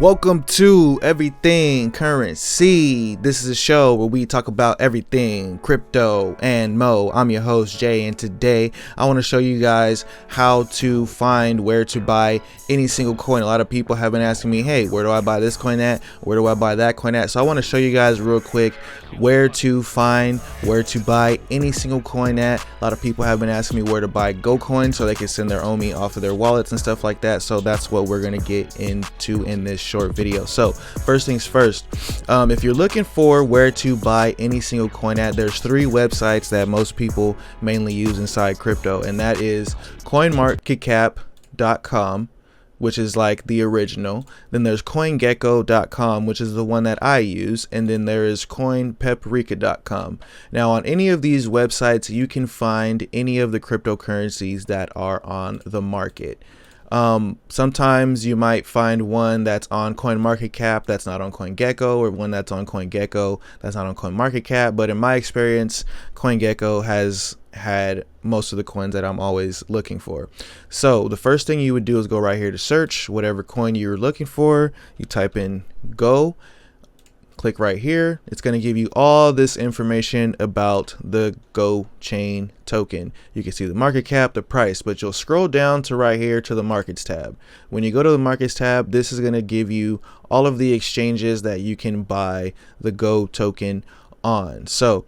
Welcome to Everything Currency. This is a show where we talk about everything crypto and mo. I'm your host Jay, and today I want to show you guys how to find where to buy any single coin. A lot of people have been asking me, hey, where do I buy this coin at? Where do I buy that coin at? So I want to show you guys real quick where to buy any single coin at. A lot of people have been asking me where to buy Kucoin so they can send their OMI off of their wallets and stuff like that. So that's what we're going to get into in this short video. So first things first, if you're looking for where to buy any single coin at, there's three websites that most people mainly use inside crypto, and that is coinmarketcap.com, which is like the original. Then there's coingecko.com, which is the one that I use, and then there is coinpaprika.com. Now on any of these websites you can find any of the cryptocurrencies that are on the market. Sometimes you might find one that's on CoinMarketCap that's not on CoinGecko, or one that's on CoinGecko that's not on CoinMarketCap. But in my experience, CoinGecko has had most of the coins that I'm always looking for. So the first thing you would do is go right here to search whatever coin you're looking for. You type in Go. Click right here. It's going to give you all this information about the Go chain token. You can see the market cap, the price, but you'll scroll down to right here to the markets tab. When you go to the markets tab, this is going to give you all of the exchanges that you can buy the Go token on. So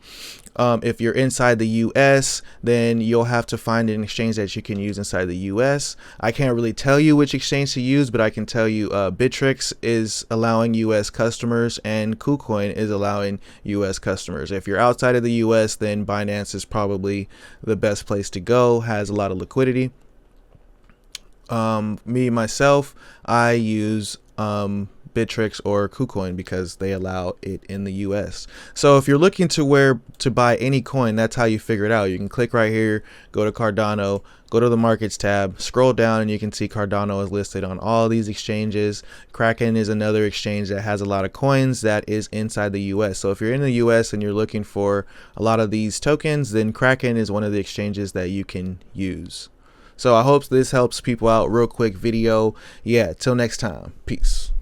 if you're inside the US, then you'll have to find an exchange that you can use inside the US. I can't really tell you which exchange to use, but I can tell you Bitforex is allowing US customers and Kucoin is allowing US customers. If you're outside of the US, then Binance is probably the best place to go, has a lot of liquidity. Myself, I use Bitforex or Kucoin because they allow it in the US. So if you're looking to where to buy any coin, that's how you figure it out. You can click right here, go to Cardano, go to the markets tab, scroll down, and you can see Cardano is listed on all these exchanges. Kraken is another exchange that has a lot of coins that is inside the US. So if you're in the US and you're looking for a lot of these tokens, then Kraken is one of the exchanges that you can use. So I hope this helps people out. Real quick video. Yeah, till next time. Peace.